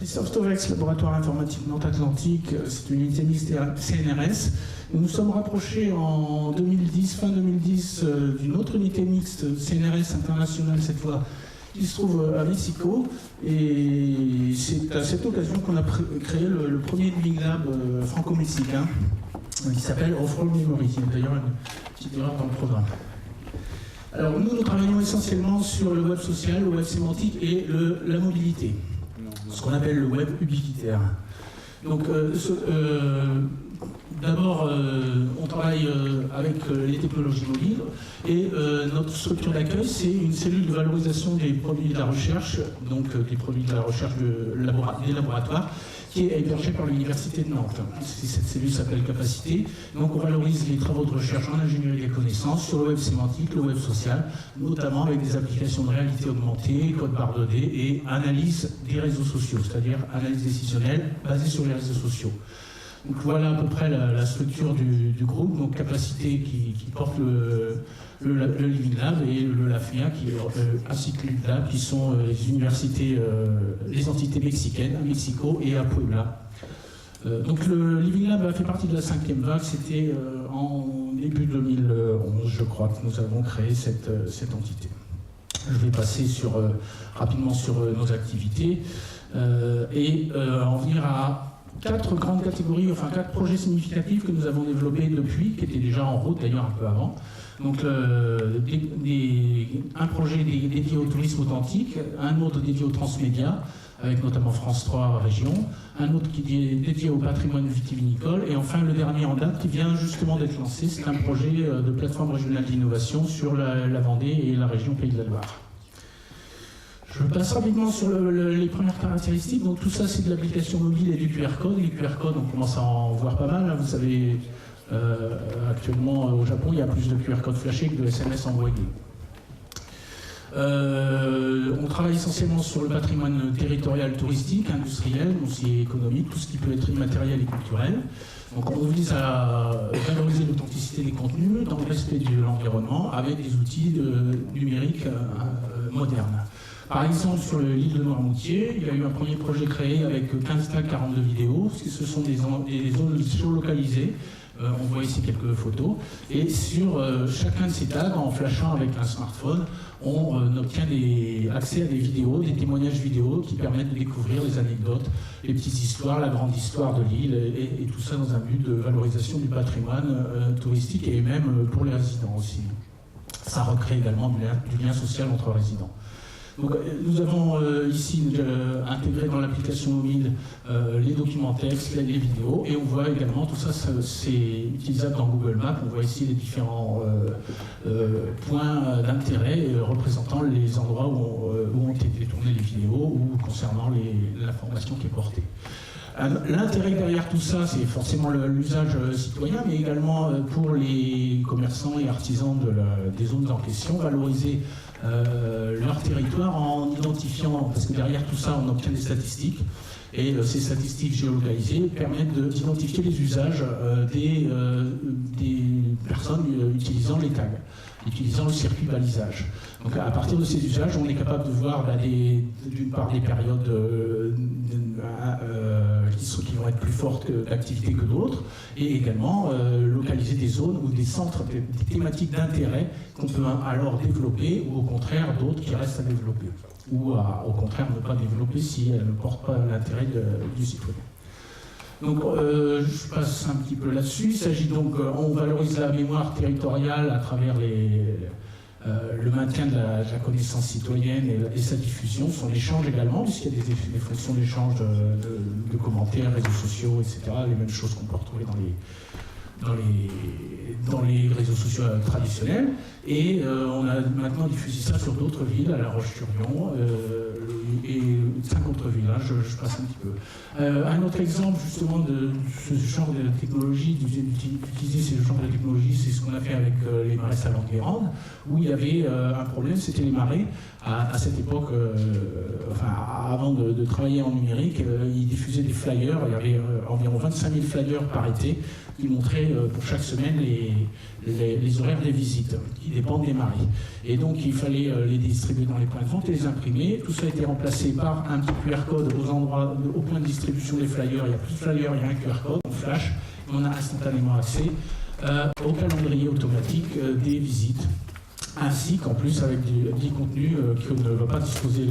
Christophe Stovex, laboratoire informatique Nantes-Atlantique, c'est une unité mixte CNRS. Nous nous sommes rapprochés en 2010, fin 2010, d'une autre unité mixte CNRS internationale cette fois, qui se trouve à Mexico. Et c'est à cette occasion qu'on a créé le premier Living Lab franco-mexicain, qui s'appelle Off-Road Memory. Il y a d'ailleurs une petite erreur dans le programme. Alors nous travaillons essentiellement sur le web social, le web sémantique et la mobilité, ce qu'on appelle le web ubiquitaire. Donc d'abord, on travaille avec les technologies mobiles et notre structure d'accueil, c'est une cellule de valorisation des produits de la recherche, donc des produits de la recherche des laboratoires, qui est hébergée par l'Université de Nantes. Cette cellule s'appelle Capacité. Donc on valorise les travaux de recherche en ingénierie des connaissances sur le web sémantique, le web social, notamment avec des applications de réalité augmentée, code barre 2D et analyse des réseaux sociaux, c'est-à-dire analyse décisionnelle basée sur les réseaux sociaux. Donc voilà à peu près la structure du groupe, donc Capacité qui porte le Living Lab et le LAFIA ainsi que l'ULab qui sont les universités, les entités mexicaines à Mexico et à Puebla. Donc le Living Lab a fait partie de la 5e vague, c'était en début 2011 je crois que nous avons créé cette entité. Je vais passer rapidement sur nos activités et en venir à 4 grandes catégories, enfin 4 projets significatifs que nous avons développés depuis, qui étaient déjà en route d'ailleurs un peu avant. Donc un projet dédié au tourisme authentique, un autre dédié au transmédia, avec notamment France 3 Région, un autre qui est dédié au patrimoine vitivinicole, et enfin le dernier en date qui vient justement d'être lancé, c'est un projet de plateforme régionale d'innovation sur la Vendée et la région Pays de la Loire. Je passe rapidement sur les premières caractéristiques. Donc tout ça, c'est de l'application mobile et du QR code. Les QR codes, on commence à en voir pas mal. Vous savez, actuellement au Japon, il y a plus de QR codes flashés que de SMS envoyés. On travaille essentiellement sur le patrimoine territorial, touristique, industriel, mais aussi économique, tout ce qui peut être immatériel et culturel. Donc on vise à valoriser l'authenticité des contenus dans le respect de l'environnement avec des outils numériques modernes. Par exemple, sur l'île de Noirmoutier, il y a eu un premier projet créé avec 15 tags 42 vidéos. Ce sont des zones géolocalisées. On voit ici quelques photos. Et sur chacun de ces tags, en flashant avec un smartphone, on obtient accès à des vidéos, des témoignages vidéo qui permettent de découvrir les anecdotes, les petites histoires, la grande histoire de l'île, et tout ça dans un but de valorisation du patrimoine touristique et même pour les résidents aussi. Ça recrée également du lien social entre résidents. Donc, nous avons ici intégré dans l'application mobile les documents textes, les vidéos, et on voit également tout ça, c'est utilisable dans Google Maps. On voit ici les différents points d'intérêt représentant les endroits où ont été tournées les vidéos ou concernant l'information qui est portée. L'intérêt derrière tout ça, c'est forcément l'usage citoyen, mais également pour les commerçants et artisans des zones en question, valoriser leur territoire en identifiant, parce que derrière tout ça, on obtient des statistiques, et ces statistiques géolocalisées permettent d'identifier les usages des personnes utilisant les tags, utilisant le circuit balisage. Donc à partir de ces usages, on est capable de voir d'une part des périodes qui vont être plus fortes d'activité que d'autres, et également localiser des zones ou des centres, des thématiques d'intérêt qu'on peut alors développer, ou au contraire d'autres qui restent à développer, ou au contraire ne pas développer si elles ne portent pas l'intérêt du citoyen. Donc je passe un petit peu là-dessus. Il s'agit donc, on valorise la mémoire territoriale à travers le maintien de la connaissance citoyenne et sa diffusion, son échange également, puisqu'il y a des fonctions d'échange de commentaires, réseaux sociaux, etc. Les mêmes choses qu'on peut retrouver dans les réseaux sociaux traditionnels. Et on a maintenant diffusé ça sur d'autres villes, à La Roche-sur-Yon et 5 autres villes. Hein, je passe un petit peu. Un autre exemple justement de ce genre de technologie, d'utiliser ce genre de technologie, c'est ce qu'on a fait avec les marais Salon-Guérande, où il y avait un problème, c'était les marées. À cette époque, avant de travailler en numérique, ils diffusaient des flyers. Il y avait environ 25 000 flyers par été qui montraient pour chaque semaine les horaires des visites qui dépendent des marées. Et donc il fallait les distribuer dans les points de vente et les imprimer. Tout ça a été remplacé par un petit QR code au point de distribution des flyers. Il n'y a plus de flyers, il y a un QR code, on flash, et on a instantanément accès au calendrier automatique des visites. Ainsi qu'en plus avec des contenus qu'on ne va pas disposer,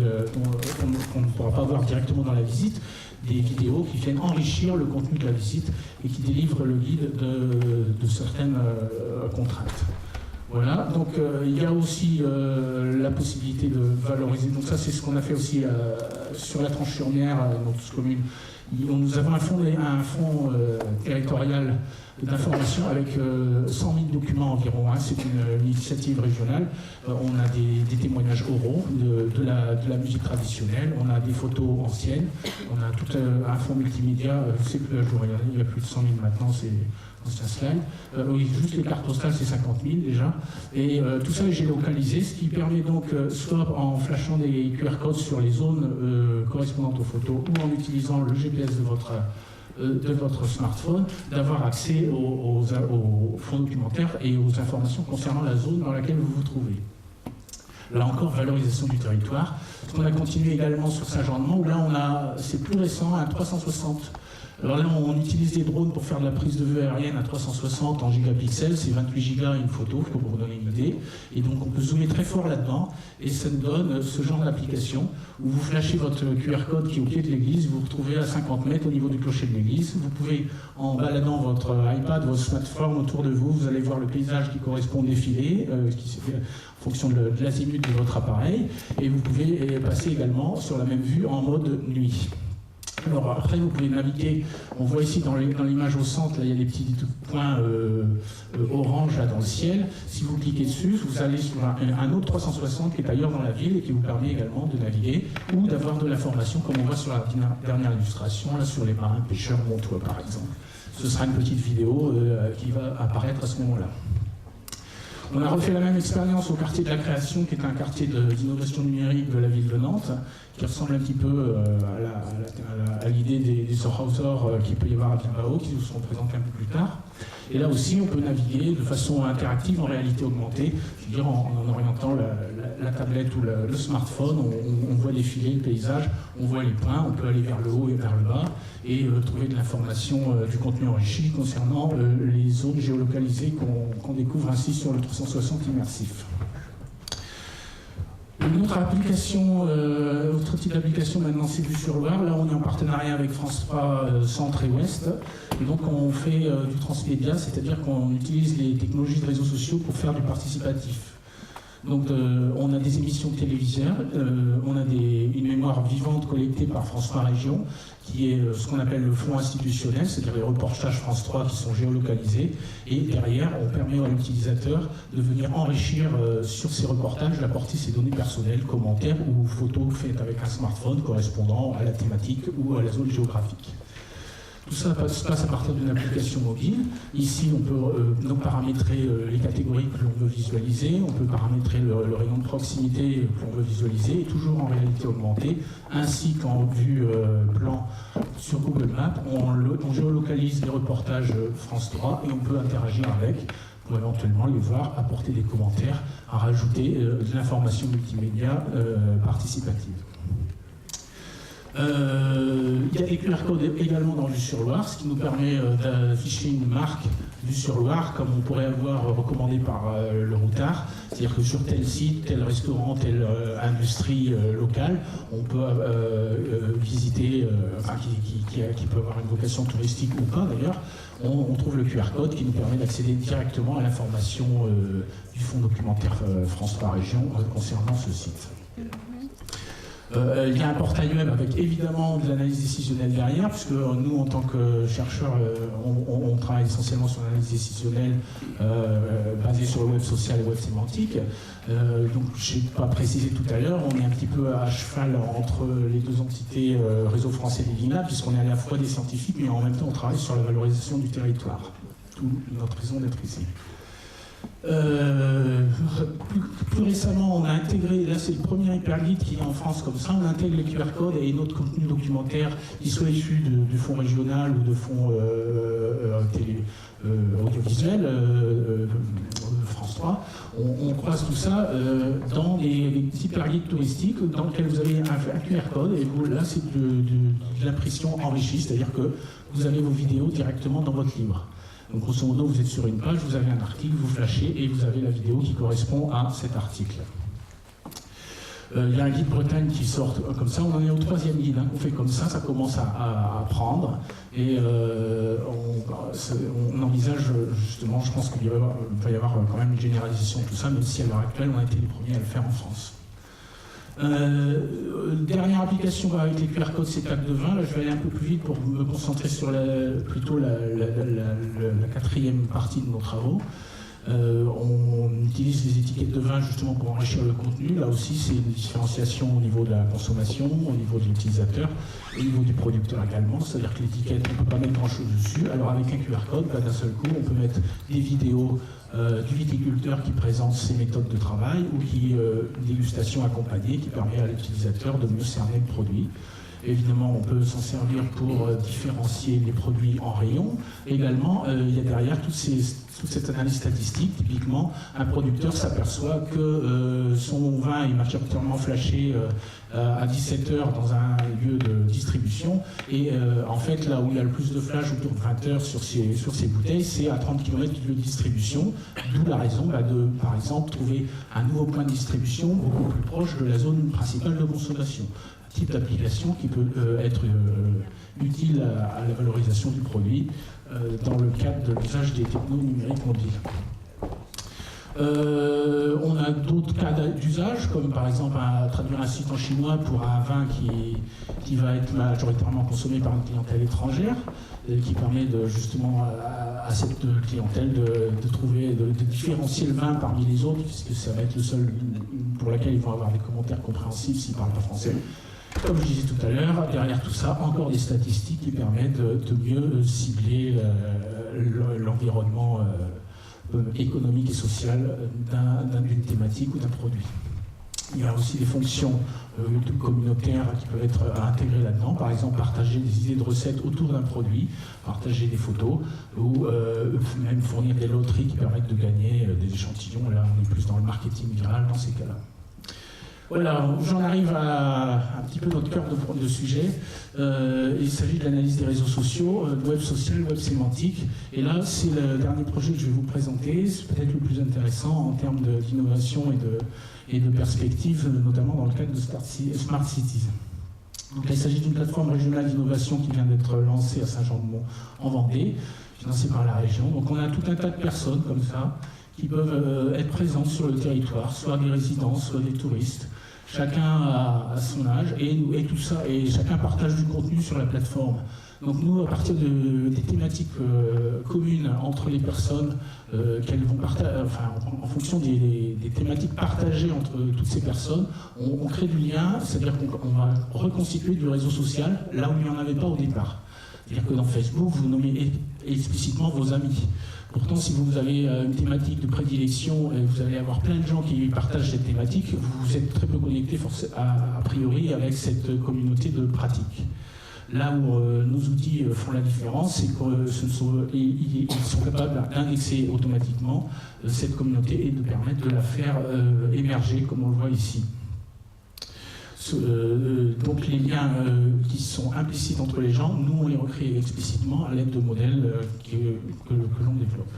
qu'on ne pourra pas voir directement dans la visite, des vidéos qui viennent enrichir le contenu de la visite et qui délivrent le guide de certaines contraintes. Voilà, donc il y a aussi la possibilité de valoriser, donc ça c'est ce qu'on a fait aussi sur la Tranche-sur-Mer, dans toute commune. Nous avons un fonds territorial d'information avec 100 000 documents environ. C'est une initiative régionale. On a des témoignages oraux de la musique traditionnelle. On a des photos anciennes. On a tout un fonds multimédia. Je ne sais plus à jour. Il y a plus de 100 000 maintenant. C'est un slide. Oui, juste les cartes postales, c'est 50 000 déjà. Et tout ça est géolocalisé, ce qui permet donc, soit en flashant des QR codes sur les zones correspondantes aux photos, ou en utilisant le GPS de votre smartphone, d'avoir accès aux fonds documentaires et aux informations concernant la zone dans laquelle vous vous trouvez. Là encore, valorisation du territoire. On a continué également sur Saint-Jean-de-Mont, où là, c'est plus récent, un 360. Alors là, on utilise des drones pour faire de la prise de vue aérienne à 360 en gigapixels, c'est 28 gigas une photo, pour vous donner une idée. Et donc on peut zoomer très fort là-dedans, et ça nous donne ce genre d'application où vous flashez votre QR code qui est au pied de l'église, vous vous retrouvez à 50 mètres au niveau du clocher de l'église. Vous pouvez, en baladant votre iPad, votre smartphone autour de vous, vous allez voir le paysage qui correspond au défilé, qui se fait en fonction de l'azimut de votre appareil, et vous pouvez passer également sur la même vue en mode nuit. Alors après, vous pouvez naviguer, on voit ici dans l'image au centre, là, il y a des petits points orange là, dans le ciel. Si vous cliquez dessus, vous allez sur un autre 360 qui est ailleurs dans la ville et qui vous permet également de naviguer ou d'avoir de l'information, comme on voit sur la dernière illustration, là, sur les marins pêcheurs montois par exemple. Ce sera une petite vidéo qui va apparaître à ce moment-là. On a refait la même expérience au quartier de la Création, qui est un quartier d'innovation numérique de la ville de Nantes, qui ressemble un petit peu à l'idée des Sorhauser qu'il peut y avoir à Bilbao, qui nous seront présentés un peu plus tard. Et là aussi, on peut naviguer de façon interactive en réalité augmentée, c'est-à-dire en orientant la tablette ou le smartphone, on voit défiler le paysage, on voit les points, on peut aller vers le haut et vers le bas, et trouver de l'information, du contenu enrichi concernant les zones géolocalisées qu'on découvre ainsi sur le 360 immersif. Une autre application, autre type d'application maintenant, c'est Vue sur Loire. Là, on est en partenariat avec France 3 Centre et Ouest. Et donc, on fait du transmédia, c'est-à-dire qu'on utilise les technologies de réseaux sociaux pour faire du participatif. Donc, on a des émissions télévisuelles, on a une mémoire vivante collectée par France 3 Région, qui est ce qu'on appelle le flux institutionnel, c'est-à-dire les reportages France 3 qui sont géolocalisés. Et derrière, on permet à l'utilisateur de venir enrichir sur ces reportages, d'apporter ses données personnelles, commentaires ou photos faites avec un smartphone correspondant à la thématique ou à la zone géographique. Tout ça se passe à partir d'une application mobile. Ici, on peut donc paramétrer les catégories que l'on veut visualiser, on peut paramétrer le rayon de proximité que l'on veut visualiser, et toujours en réalité augmentée, ainsi qu'en vue plan sur Google Maps. On géolocalise les reportages France 3 et on peut interagir avec pour éventuellement les voir, apporter des commentaires, à rajouter de l'information multimédia participative. Il y a des QR codes également dans Vue sur Loire, ce qui nous permet d'afficher une marque Vue sur Loire, comme on pourrait avoir recommandé par le routard. C'est-à-dire que sur tel site, tel restaurant, telle industrie locale, on peut visiter, enfin qui peut avoir une vocation touristique ou pas d'ailleurs, on trouve le QR code qui nous permet d'accéder directement à l'information du fonds documentaire France 3 Région concernant ce site. Il y a un portail web avec évidemment de l'analyse décisionnelle derrière, puisque nous, en tant que chercheurs, on travaille essentiellement sur l'analyse décisionnelle basée sur le web social et le web sémantique. Donc, je n'ai pas précisé tout à l'heure, on est un petit peu à cheval entre les deux entités Réseau français et l'INA, puisqu'on est à la fois des scientifiques, mais en même temps, on travaille sur la valorisation du territoire. D'où notre raison d'être ici. Plus récemment, on a intégré, là c'est le premier hyperguide qui est en France comme ça, on intègre les QR codes et notre contenu documentaire qui soit issu du fonds régional ou de fonds audiovisuel, France 3. On croise tout ça dans les hyperguides touristiques dans lesquels vous avez un QR code et vous, là c'est de l'impression enrichie, c'est-à-dire que vous avez vos vidéos directement dans votre livre. Donc grosso modo, vous êtes sur une page, vous avez un article, vous flashez et vous avez la vidéo qui correspond à cet article. Il y a un guide Bretagne qui sort comme ça, on en est au 3e guide, on fait comme ça commence à prendre et on envisage justement, je pense qu'il va y avoir quand même une généralisation de tout ça, même si à l'heure actuelle on a été les premiers à le faire en France. Dernière application avec les QR codes, c'est TAC de vin. Là, je vais aller un peu plus vite pour me concentrer sur la 4e partie de nos travaux. On utilise les étiquettes de vin justement pour enrichir le contenu. Là aussi, c'est une différenciation au niveau de la consommation, au niveau de l'utilisateur, au niveau du producteur également. C'est-à-dire que l'étiquette, on ne peut pas mettre grand-chose dessus. Alors avec un QR code, d'un seul coup, on peut mettre des vidéos du viticulteur qui présente ses méthodes de travail ou qui une dégustation accompagnée qui permet à l'utilisateur de mieux cerner le produit. Évidemment, on peut s'en servir pour différencier les produits en rayon. Également, il y a derrière toute cette analyse statistique. Typiquement, un producteur s'aperçoit que son vin est majoritairement flashé à 17h dans un lieu de distribution. Et en fait, là où il y a le plus de flash, autour de 20h sur ces bouteilles, c'est à 30 km du lieu de distribution. D'où la raison de, par exemple, trouver un nouveau point de distribution beaucoup plus proche de la zone principale de consommation. Type d'application qui peut être utile à la valorisation du produit dans le cadre de l'usage des technos numériques mobiles. On a d'autres cas d'usage, comme par exemple traduire un site en chinois pour un vin qui va être majoritairement consommé par une clientèle étrangère, qui permet justement à cette clientèle de trouver, de différencier le vin parmi les autres, puisque ça va être le seul pour lequel ils vont avoir des commentaires compréhensibles s'ils ne parlent pas français. Comme je disais tout à l'heure, derrière tout ça, encore des statistiques qui permettent de mieux cibler l'environnement économique et social d'une thématique ou d'un produit. Il y a aussi des fonctions communautaires qui peuvent être intégrées là-dedans, par exemple partager des idées de recettes autour d'un produit, partager des photos ou même fournir des loteries qui permettent de gagner des échantillons. Là, on est plus dans le marketing viral dans ces cas-là. Voilà, j'en arrive à un petit peu notre cœur de sujet. Il s'agit de l'analyse des réseaux sociaux, web social, web sémantique. Et là, c'est le dernier projet que je vais vous présenter. C'est peut-être le plus intéressant en termes d'innovation et de perspective, notamment dans le cadre de Smart Cities. Donc, il s'agit d'une plateforme régionale d'innovation qui vient d'être lancée à Saint-Jean-de-Mont en Vendée, financée par la région. Donc on a tout un tas de personnes comme ça qui peuvent être présentes sur le territoire, soit des résidents, soit des touristes. Chacun à son âge et tout ça, et chacun partage du contenu sur la plateforme. Donc nous, à partir des thématiques communes entre les personnes, qu'elles vont en fonction des thématiques partagées entre toutes ces personnes, on crée du lien, c'est-à-dire qu'on va reconstituer du réseau social là où il n'y en avait pas au départ. C'est-à-dire que dans Facebook, vous nommez explicitement vos amis. Pourtant, si vous avez une thématique de prédilection, vous allez avoir plein de gens qui partagent cette thématique, vous êtes très peu connecté a priori avec cette communauté de pratique. Là où nos outils font la différence, c'est qu'ils sont capables d'indexer automatiquement cette communauté et de permettre de la faire émerger, comme on le voit ici. Donc les liens qui sont implicites entre les gens, nous on les recrée explicitement à l'aide de modèles que l'on développe.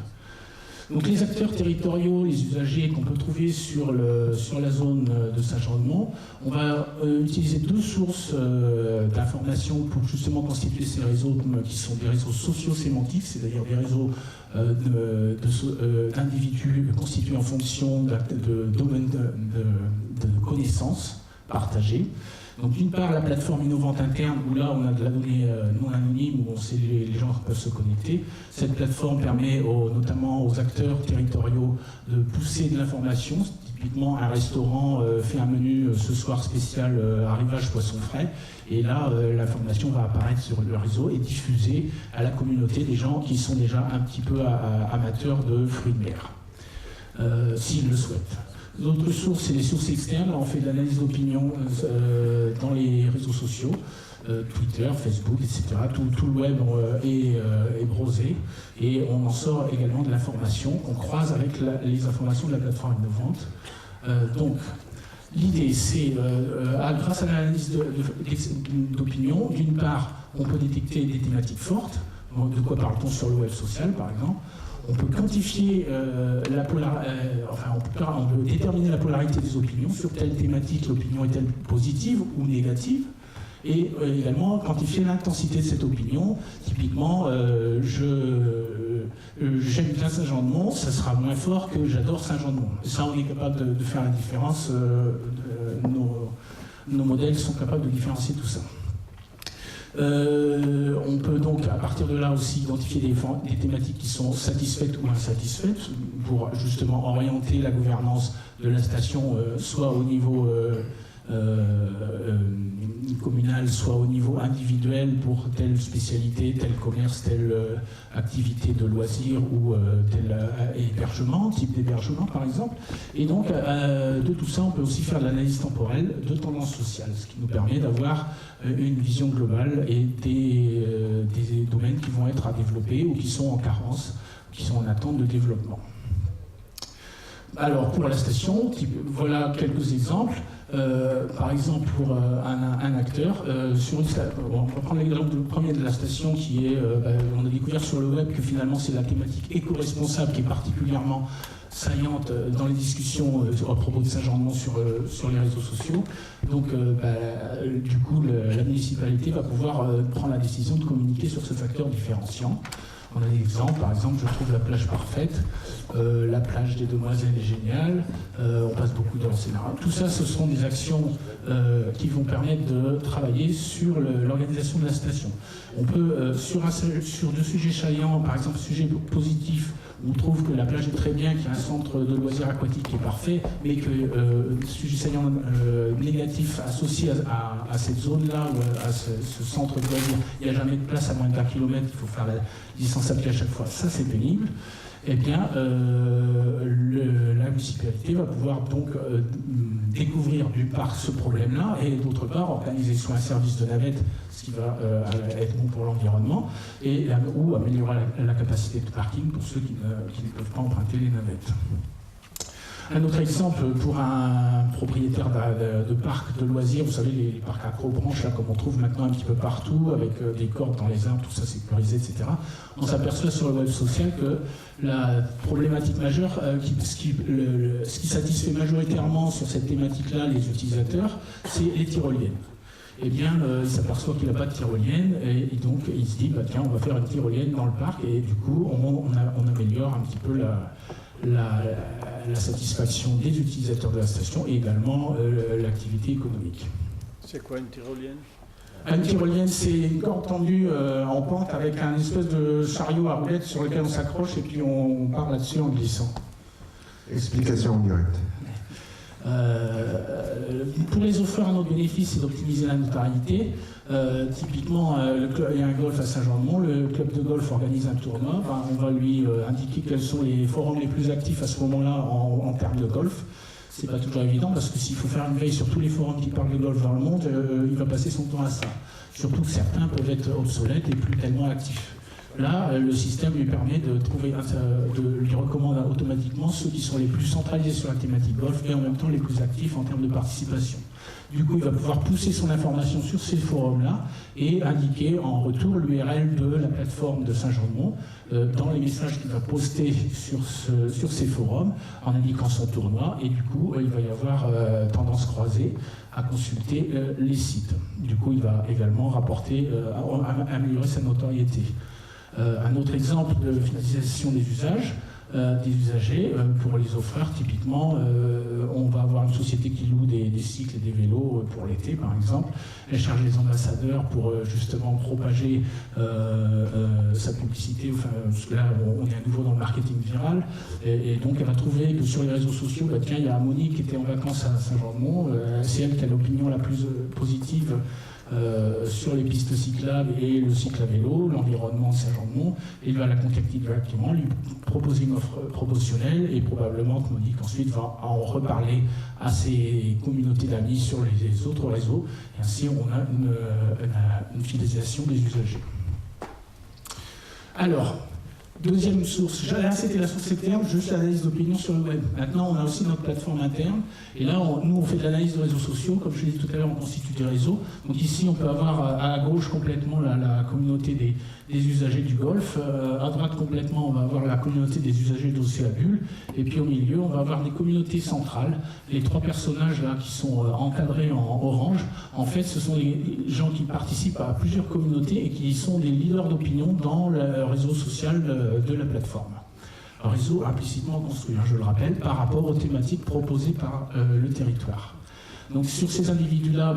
Donc les acteurs territoriaux, les usagers qu'on peut trouver sur la zone de Saint-Jean-de-Mont, on va utiliser deux sources d'informations pour justement constituer ces réseaux qui sont des réseaux socio-sémantiques, c'est-à-dire des réseaux d'individus constitués en fonction de domaines de connaissances partagées. Donc d'une part la plateforme innovante interne où là on a de la donnée non anonyme où les gens peuvent se connecter. Cette plateforme permet notamment aux acteurs territoriaux de pousser de l'information. Typiquement un restaurant fait un menu ce soir spécial arrivage poisson frais et là l'information va apparaître sur le réseau et diffusée à la communauté des gens qui sont déjà un petit peu amateurs de fruits de mer. s'ils le souhaitent. D'autres sources, c'est les sources externes. On fait de l'analyse d'opinion dans les réseaux sociaux, Twitter, Facebook, etc. Tout le web est browsé. Et on en sort également de l'information qu'on croise avec les informations de la plateforme innovante. Donc, l'idée, c'est, grâce à l'analyse d'opinion, d'une part, on peut détecter des thématiques fortes. De quoi parle-t-on sur le web social, par exemple? On peut quantifier on peut déterminer la polarité des opinions. Sur telle thématique, l'opinion est-elle positive ou négative? Et également quantifier l'intensité de cette opinion. Typiquement, j'aime bien Saint-Jean-de-Mont, ça sera moins fort que j'adore Saint-Jean-de-Mont. Ça, on est capable de faire la différence. Nos modèles sont capables de différencier tout ça. On peut donc à partir de là aussi identifier des thématiques qui sont satisfaites ou insatisfaites pour justement orienter la gouvernance de la station soit au niveau communal, soit au niveau individuel pour telle spécialité, tel commerce, telle activité de loisir ou tel hébergement, type d'hébergement par exemple. Et donc de tout ça, on peut aussi faire de l'analyse temporelle de tendance sociale, ce qui nous permet d'avoir une vision globale et des domaines qui vont être à développer ou qui sont en carence, qui sont en attente de développement. Alors pour la station, voilà quelques exemples. Par exemple, pour un acteur, on va prendre l'exemple premier de la station qui est, on a découvert sur le web que finalement c'est la thématique éco-responsable qui est particulièrement saillante dans les discussions à propos de Saint-Jean-de-Mont sur les réseaux sociaux. Donc, du coup, la municipalité va pouvoir prendre la décision de communiquer sur ce facteur différenciant. On a des exemples, par exemple, je trouve la plage parfaite, la plage des Demoiselles est géniale, on passe beaucoup dans le scénario. Tout ça, ce sont des actions qui vont permettre de travailler sur l'organisation de la station. On peut, sur deux sujets saillants, par exemple, sujet positif, on trouve que la plage est très bien, qu'il y a un centre de loisirs aquatiques qui est parfait, mais que sujet saillant négatif associé à cette zone-là, ou à ce centre de loisirs, il n'y a jamais de place à moins d'1 kilomètre, il faut faire la licence à pied à chaque fois, ça c'est pénible. Eh bien, la municipalité va pouvoir donc découvrir d'une part ce problème-là et d'autre part organiser soit un service de navette, ce qui va être bon pour l'environnement, ou améliorer la capacité de parking pour ceux qui ne peuvent pas emprunter les navettes. Un autre exemple pour un propriétaire de parc de loisirs, vous savez, les parcs accrobranches, là, comme on trouve maintenant un petit peu partout, avec des cordes dans les arbres, tout ça sécurisé, etc. On s'aperçoit sur le web social que la problématique majeure, ce qui satisfait majoritairement sur cette thématique-là les utilisateurs, c'est les tyroliennes. Eh bien, il s'aperçoit qu'il n'a pas de tyrolienne, et donc il se dit, bah, tiens, on va faire une tyrolienne dans le parc, et du coup, on améliore un petit peu la satisfaction des utilisateurs de la station et également l'activité économique. C'est quoi une tyrolienne? Une tyrolienne, c'est une corde tendue en pente avec un espèce de chariot à roulettes sur lequel on s'accroche et puis on part là-dessus en glissant. Explication en direct. Pour les offreurs, un autre bénéfice, c'est d'optimiser la notoriété. Typiquement, il y a un golf à Saint-Jean-de-Mont, le club de golf organise un tournoi. On va lui indiquer quels sont les forums les plus actifs à ce moment-là en termes de golf. C'est pas toujours évident parce que s'il faut faire une veille sur tous les forums qui parlent de golf dans le monde, il va passer son temps à ça. Surtout que certains peuvent être obsolètes et plus tellement actifs. Là, le système lui permet lui recommande automatiquement ceux qui sont les plus centralisés sur la thématique golf et en même temps les plus actifs en termes de participation. Du coup, il va pouvoir pousser son information sur ces forums-là et indiquer en retour l'URL de la plateforme de Saint-Jean-de-Mont dans les messages qu'il va poster sur ces forums en indiquant son tournoi. Et du coup, il va y avoir tendance croisée à consulter les sites. Du coup, il va également rapporter, améliorer sa notoriété. Un autre exemple de finalisation des usages, des usagers, pour les offreurs, typiquement, on va avoir une société qui loue des cycles et des vélos pour l'été, par exemple. Elle charge les ambassadeurs pour justement propager sa publicité, parce que là, on est à nouveau dans le marketing viral, et donc elle va trouver que sur les réseaux sociaux, tiens, il y a Monique qui était en vacances à Saint-Jean-de-Mont, c'est elle qui a l'opinion la plus positive sur les pistes cyclables et le cycle à vélo, l'environnement de Saint-Jean-de-Mont, et il va la contacter directement, lui proposer une offre promotionnelle et probablement que Monique ensuite va en reparler à ses communautés d'amis sur les autres réseaux, et ainsi on a une fidélisation des usagers. Alors, deuxième source, là c'était la source externe, juste l'analyse d'opinion sur le web. Maintenant on a aussi notre plateforme interne, et là nous on fait de l'analyse de réseaux sociaux, comme je l'ai dit tout à l'heure on constitue des réseaux. Donc ici on peut avoir à gauche complètement la communauté des usagers du golf, à droite complètement on va avoir la communauté des usagers d'Océabule, et puis au milieu on va avoir des communautés centrales. Les trois personnages là qui sont encadrés en orange, en fait ce sont les gens qui participent à plusieurs communautés et qui sont des leaders d'opinion dans le réseau social de la plateforme. Un réseau implicitement construit, je le rappelle, par rapport aux thématiques proposées par le territoire. Donc sur ces individus-là,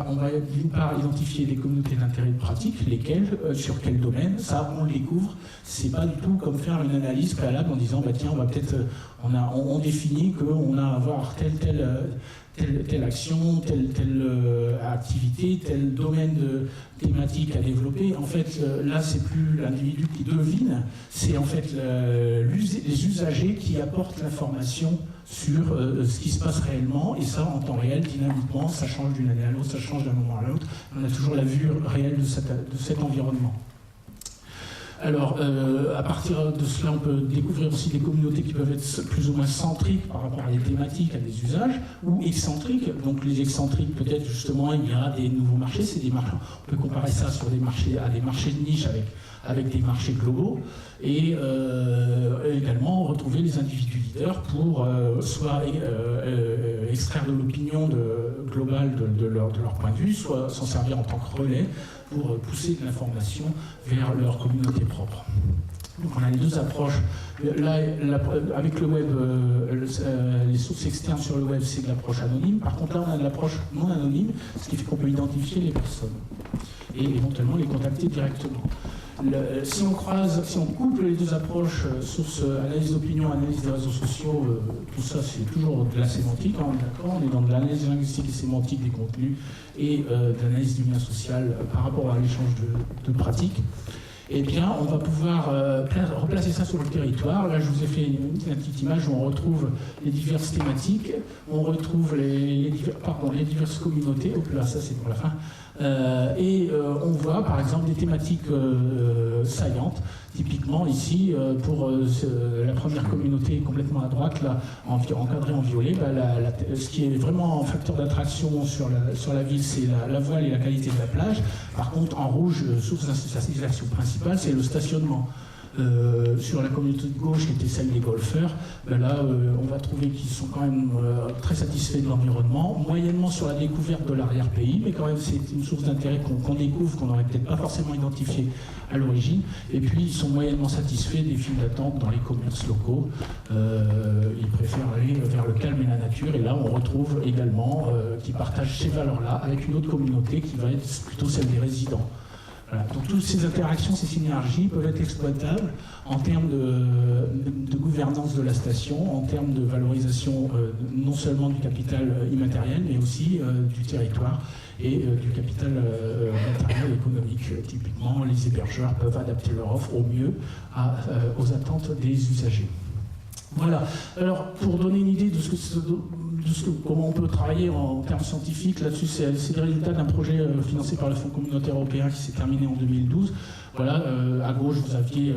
on va d'une part identifier des communautés d'intérêt pratique, lesquelles, sur quel domaine, ça on le découvre. C'est pas du tout comme faire une analyse préalable en disant tiens, on va peut-être, on définit qu'on a à avoir telle action, telle activité, tel domaine de thématique à développer. En fait, là, c'est plus l'individu qui devine, c'est en fait les usagers qui apportent l'information sur ce qui se passe réellement, et ça, en temps réel, dynamiquement, ça change d'une année à l'autre, ça change d'un moment à l'autre. On a toujours la vue réelle de cet environnement. Alors, à partir de cela, on peut découvrir aussi des communautés qui peuvent être plus ou moins centriques par rapport à des thématiques, à des usages, ou excentriques. Donc les excentriques, peut-être justement, il y a des nouveaux marchés, c'est des marchés. On peut comparer ça sur des marchés, à des marchés de niche avec des marchés globaux, et également retrouver les individus leaders pour soit extraire de l'opinion globale de leur point de vue, soit s'en servir en tant que relais pour pousser de l'information vers leur communauté propre. Donc on a les deux approches. Là, avec le web, les sources externes sur le web, c'est de l'approche anonyme. Par contre, là, on a de l'approche non anonyme, ce qui fait qu'on peut identifier les personnes et éventuellement les contacter directement. Si on couple les deux approches, source analyse d'opinion, analyse des réseaux sociaux, tout ça c'est toujours de la sémantique, on est d'accord, on est dans de l'analyse linguistique et sémantique des contenus et de l'analyse du lien social par rapport à l'échange de pratiques. Eh bien, on va pouvoir replacer ça sur le territoire. Là, je vous ai fait une petite image où on retrouve les diverses thématiques, on retrouve les diverses communautés. Hop là, ça c'est pour la fin. On voit par exemple des thématiques saillantes. Typiquement ici, pour la première communauté complètement à droite, là, encadrée en violet, ce qui est vraiment un facteur d'attraction sur la ville, c'est la voile et la qualité de la plage. Par contre, en rouge, source d'insatisfaction principale, c'est le stationnement. Sur la communauté de gauche, qui était celle des golfeurs, là, on va trouver qu'ils sont quand même très satisfaits de l'environnement, moyennement sur la découverte de l'arrière-pays, mais quand même c'est une source d'intérêt qu'on découvre, qu'on n'aurait peut-être pas forcément identifié à l'origine, et puis ils sont moyennement satisfaits des files d'attente dans les commerces locaux. Ils préfèrent aller vers le calme et la nature, et là on retrouve également qui partagent ces valeurs-là avec une autre communauté qui va être plutôt celle des résidents. Voilà. Donc toutes ces interactions, ces synergies peuvent être exploitables en termes de gouvernance de la station, en termes de valorisation non seulement du capital immatériel, mais aussi du territoire et du capital matériel économique. Typiquement, les hébergeurs peuvent adapter leur offre au mieux aux attentes des usagers. Voilà. Alors, pour donner une idée de comment on peut travailler en termes scientifiques, là-dessus, c'est des résultats d'un projet financé par le Fonds communautaire européen qui s'est terminé en 2012. Voilà, à gauche, vous aviez...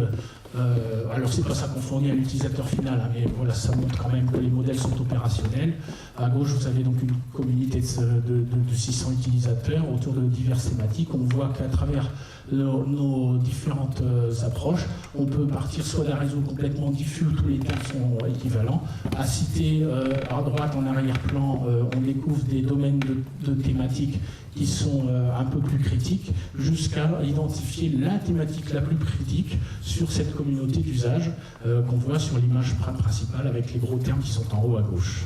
alors, c'est pas ça qu'on fournit à l'utilisateur final, hein, mais voilà, ça montre quand même que les modèles sont opérationnels. À gauche, vous avez donc une communauté de 600 utilisateurs autour de diverses thématiques. On voit qu'à travers nos différentes approches, on peut partir soit d'un réseau complètement diffus où tous les thèmes sont équivalents. À citer à droite, en arrière-plan, on découvre des domaines de thématiques qui sont un peu plus critiques, jusqu'à identifier la thématique la plus critique sur cette communauté d'usage qu'on voit sur l'image principale avec les gros termes qui sont en haut à gauche.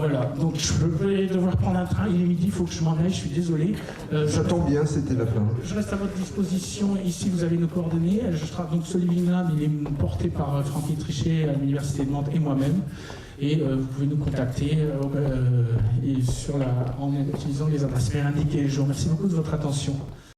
Voilà, donc je vais devoir prendre un train, il est midi, il faut que je m'en aille, je suis désolé. Ça tombe bien, c'était la fin. Je reste à votre disposition, ici vous avez nos coordonnées. Donc ce Living Lab, il est porté par Francky Trichet à l'Université de Nantes et moi-même. Et vous pouvez nous contacter en utilisant les adresses mail indiquées. Je vous remercie beaucoup de votre attention.